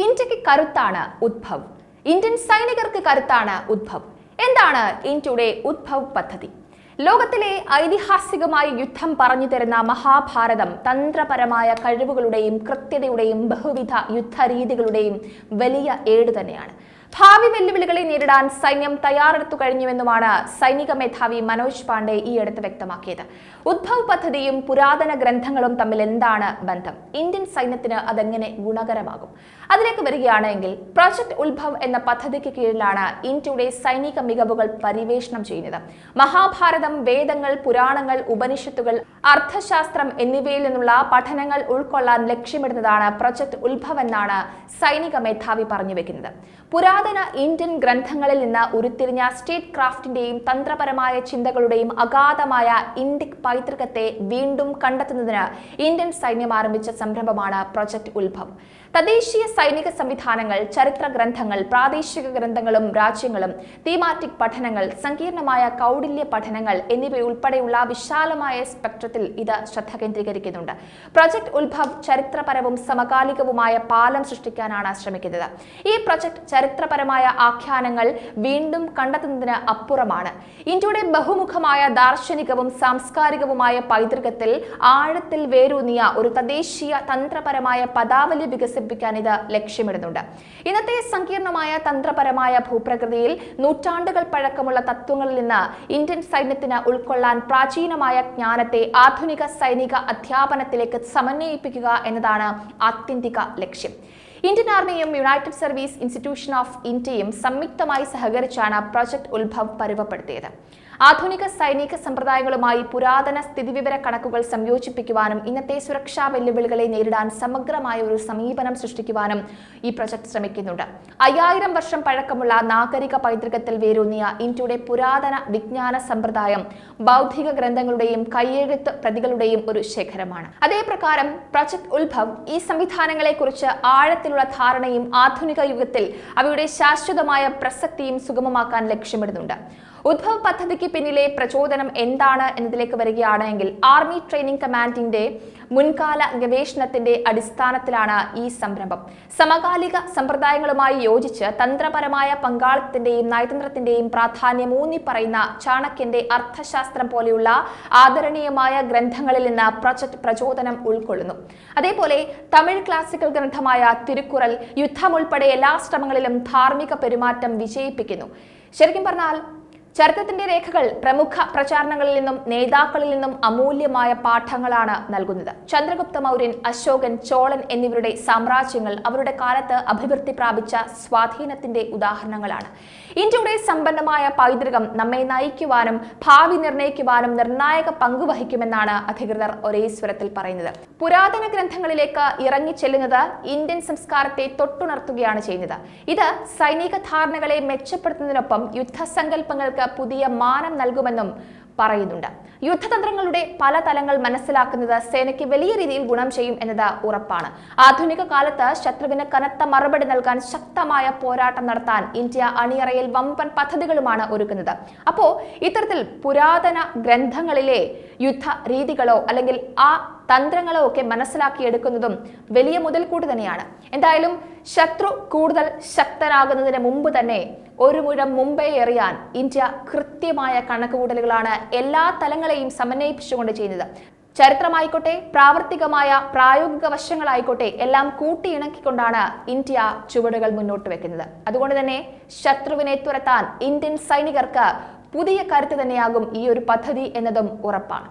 ഇന്ത്യക്ക് കരുത്താണ് ഉദ്ഭവ്. ഇന്ത്യൻ സൈനികർക്ക് കരുത്താണ് ഉദ്ഭവ്. എന്താണ് ഇന്ത്യയുടെ ഉദ്ഭവ് പദ്ധതി? ലോകത്തിലെ ഐതിഹാസികമായ യുദ്ധം പറഞ്ഞു തരുന്ന മഹാഭാരതം തന്ത്രപരമായ കഴിവുകളുടെയും കൃത്യതയുടെയും ബഹുവിധ യുദ്ധരീതികളുടെയും വലിയ ഏട് തന്നെയാണ്. ഭാവി വെല്ലുവിളികളെ നേരിടാൻ സൈന്യം തയ്യാറെടുത്തു കഴിഞ്ഞുവെന്നുമാണ് സൈനിക മേധാവി മനോജ് പാണ്ഡെ ഈയടുത്ത് വ്യക്തമാക്കിയത്. ഉദ്ഭവ് പദ്ധതിയും പുരാതന ഗ്രന്ഥങ്ങളും തമ്മിൽ എന്താണ് ബന്ധം? ഇന്ത്യൻ സൈന്യത്തിന് അതെങ്ങനെ ഗുണകരമാകും? അതിലേക്ക് വരികയാണെങ്കിൽ പ്രോജക്ട് ഉദ്ഭവ് എന്ന പദ്ധതിക്ക് കീഴിലാണ് ഇന്ത്യയുടെ സൈനിക മികവുകൾ പര്യവേഷണം ചെയ്യുന്നത്. മഹാഭാരതം, വേദങ്ങൾ, പുരാണങ്ങൾ, ഉപനിഷത്തുകൾ, അർത്ഥശാസ്ത്രം എന്നിവയിൽ നിന്നുള്ള പഠനങ്ങൾ ഉൾക്കൊള്ളാൻ ലക്ഷ്യമിടുന്നതാണ് പ്രോജക്ട് ഉദ്ഭവ് എന്നാണ് സൈനിക മേധാവി പറഞ്ഞു വെക്കുന്നത്. പുരാതന ഇന്ത്യൻ ഗ്രന്ഥങ്ങളിൽ നിന്ന് ഉരുത്തിരിഞ്ഞ സ്റ്റേറ്റ് ക്രാഫ്റ്റിന്റെയും തന്ത്രപരമായ ചിന്തകളുടെയും അഗാധമായ ഇന്ത്യൻ പൈതൃകത്തെ വീണ്ടും കണ്ടെത്തുന്നതിന് ഇന്ത്യൻ സൈന്യം ആരംഭിച്ച സംരംഭമാണ് പ്രോജക്ട് ഉദ്ഭവ്. തദ്ദേശീയ സൈനിക സംവിധാനങ്ങൾ, ചരിത്ര ഗ്രന്ഥങ്ങൾ, പ്രാദേശിക ഗ്രന്ഥങ്ങളും രാജ്യങ്ങളും, തീമാറ്റിക് പഠനങ്ങൾ, സങ്കീർണമായ കൗടില്യ പഠനങ്ങൾ എന്നിവയുൾപ്പെടെയുള്ള വിശാലമായ സ്പെക്ട്രത്തിൽ ഇത് ശ്രദ്ധ കേന്ദ്രീകരിക്കുന്നുണ്ട്. പ്രോജക്ട് ഉദ്ഭവ് ചരിത്രപരവും സമകാലികവുമായ പാലം സൃഷ്ടിക്കാനാണ് ശ്രമിക്കുന്നത്. ഈ പ്രോജക്ട് ചരിത്രപരമായ ആഖ്യാനങ്ങൾ വീണ്ടും കണ്ടെത്തുന്നതിന് അപ്പുറമാണ്. ഇന്ത്യയുടെ ബഹുമുഖമായ ദാർശനികവും സാംസ്കാരികവുമായ പൈതൃകത്തിൽ ആഴത്തിൽ വേരൂന്നിയ ഒരു തദ്ദേശീയ തന്ത്രപരമായ പദാവലി വികസിപ്പിക്കാൻ ഇത് ലക്ഷ്യമിടുന്നുണ്ട്. ഇന്നത്തെ സങ്കീർണമായ തന്ത്രപരമായ ഭൂപ്രകൃതിയിൽ നൂറ്റാണ്ടുകൾ പഴക്കമുള്ള തത്വങ്ങളിൽ നിന്ന് ഇന്ത്യൻ സൈന്യത്തിന് ഉൾക്കൊള്ളാൻ പ്രാചീനമായ ജ്ഞാനത്തെ ആധുനിക സൈനിക അധ്യാപനത്തിലേക്ക് സമന്വയിപ്പിക്കുക എന്നതാണ് ആത്യന്തിക ലക്ഷ്യം. ഇന്ത്യൻ ആർമിയും യുണൈറ്റഡ് സർവീസ് ഇൻസ്റ്റിറ്റ്യൂഷൻ ഓഫ് ഇന്ത്യയും സംയുക്തമായി സഹകരിച്ചാണ് പ്രോജക്ട് ഉദ്ഭവ് പരുവപ്പെടുത്തിയത്. ആധുനിക സൈനിക സമ്പ്രദായങ്ങളുമായി പുരാതന സ്ഥിതിവിവര കണക്കുകൾ സംയോജിപ്പിക്കുവാനും ഇന്നത്തെ സുരക്ഷാ വെല്ലുവിളികളെ നേരിടാൻ സമഗ്രമായ ഒരു സമീപനം സൃഷ്ടിക്കുവാനും ഈ പ്രൊജക്ട് ശ്രമിക്കുന്നുണ്ട്. 5000 വർഷം പഴക്കമുള്ള നാഗരിക പൈതൃകത്തിൽ വേരൂന്നിയ ഇന്ത്യയുടെ പുരാതന വിജ്ഞാന സമ്പ്രദായം ബൗദ്ധിക ഗ്രന്ഥങ്ങളുടെയും കയ്യെഴുത്ത് പ്രതികളുടെയും ഒരു ശേഖരമാണ്. അതേപ്രകാരം പ്രോജക്ട് ഉദ്ഭവ് ഈ സംവിധാനങ്ങളെ കുറിച്ച് ആഴത്തിലുള്ള ധാരണയും ആധുനിക യുഗത്തിൽ അവയുടെ ശാശ്വതമായ പ്രസക്തിയും സുഗമമാക്കാൻ ലക്ഷ്യമിടുന്നുണ്ട്. ഉദ്ഭവ് പദ്ധതിക്ക് പിന്നിലെ പ്രചോദനം എന്താണ് എന്നതിലേക്ക് വരികയാണെങ്കിൽ ആർമി ട്രെയിനിങ് കമാൻഡിന്റെ മുൻകാല ഗവേഷണത്തിന്റെ അടിസ്ഥാനത്തിലാണ് ഈ സംരംഭം. സമകാലിക സമ്പ്രദായങ്ങളുമായി യോജിച്ച് തന്ത്രപരമായ പങ്കാളിത്തത്തിന്റെയും നയതന്ത്രത്തിന്റെയും പ്രാധാന്യം ഊന്നി പറയുന്ന ചാണക്യന്റെ അർത്ഥശാസ്ത്രം പോലെയുള്ള ആദരണീയമായ ഗ്രന്ഥങ്ങളിൽ നിന്ന് പ്രോജക്ട് പ്രചോദനം ഉൾക്കൊള്ളുന്നു. അതേപോലെ തമിഴ് ക്ലാസിക്കൽ ഗ്രന്ഥമായ തിരുക്കുറൽ യുദ്ധം ഉൾപ്പെടെ എല്ലാ ശ്രമങ്ങളിലും ധാർമ്മിക പെരുമാറ്റം വിജയിപ്പിക്കുന്നു. ശരിക്കും പറഞ്ഞാൽ ചരിത്രത്തിന്റെ രേഖകൾ പ്രമുഖ പ്രചാരണങ്ങളിൽ നിന്നും നേതാക്കളിൽ നിന്നും അമൂല്യമായ പാഠങ്ങളാണ് നൽകുന്നത്. ചന്ദ്രഗുപ്ത മൗര്യൻ, അശോകൻ, ചോളൻ എന്നിവരുടെ സാമ്രാജ്യങ്ങൾ അവരുടെ കാലത്ത് അഭിവൃദ്ധി പ്രാപിച്ച സ്വാധീനത്തിന്റെ ഉദാഹരണങ്ങളാണ്. ഇന്ത്യയുടെ സമ്പന്നമായ പൈതൃകം നമ്മെ നയിക്കുവാനും ഭാവി നിർണ്ണയിക്കുവാനും നിർണായക പങ്കുവഹിക്കുമെന്നാണ് അധികൃതർ ഒരേ സ്വരത്തിൽ പറയുന്നത്. പുരാതന ഗ്രന്ഥങ്ങളിലേക്ക് ഇറങ്ങിച്ചെല്ലുന്നത് ഇന്ത്യൻ സംസ്കാരത്തെ തൊട്ടുണർത്തുകയാണ് ചെയ്യുന്നത്. ഇത് സൈനിക ധാരണകളെ മെച്ചപ്പെടുത്തുന്നതിനൊപ്പം യുദ്ധസങ്കല്പങ്ങൾക്ക് പുതിയ മാനം നൽകുമെന്നും പറയുന്നുണ്ട്. യുദ്ധതന്ത്രങ്ങളുടെ പല തലങ്ങൾ മനസ്സിലാക്കുന്നത് സേനയ്ക്ക് വലിയ രീതിയിൽ ഗുണം ചെയ്യും എന്നത് ഉറപ്പാണ്. ആധുനിക കാലത്ത് ശത്രുവിന് കനത്ത മറുപടി നൽകാൻ ശക്തമായ പോരാട്ടം നടത്താൻ ഇന്ത്യ അണിയറയിൽ വമ്പൻ പദ്ധതികളുമാണ് ഒരുക്കുന്നത്. അപ്പോ ഇത്തരത്തിൽ പുരാതന ഗ്രന്ഥങ്ങളിലെ യുദ്ധ രീതികളോ അല്ലെങ്കിൽ ആ തന്ത്രങ്ങളോ ഒക്കെ മനസ്സിലാക്കിയെടുക്കുന്നതും വലിയ മുതൽക്കൂട്ട് തന്നെയാണ്. എന്തായാലും ശത്രു കൂടുതൽ ശക്തനാകുന്നതിന് മുമ്പ് തന്നെ ഒരു മുഴം മുമ്പേ എറിയാൻ ഇന്ത്യ കൃത്യമായ കണക്കുകൂട്ടലുകളാണ് എല്ലാ തലങ്ങളെയും സമന്വയിപ്പിച്ചുകൊണ്ട് ചെയ്യുന്നത്. ചരിത്രമായിക്കോട്ടെ, പ്രാവർത്തികമായ പ്രായോഗിക വശങ്ങളായിക്കോട്ടെ, എല്ലാം കൂട്ടിയിണക്കിക്കൊണ്ടാണ് ഇന്ത്യ ചുവടുകൾ മുന്നോട്ട് വെക്കുന്നത്. അതുകൊണ്ട് തന്നെ ശത്രുവിനെ തുരത്താൻ ഇന്ത്യൻ സൈനികർക്ക് പുതിയ കരുത്ത് തന്നെയാകും ഈ ഒരു പദ്ധതി എന്നതും ഉറപ്പാണ്.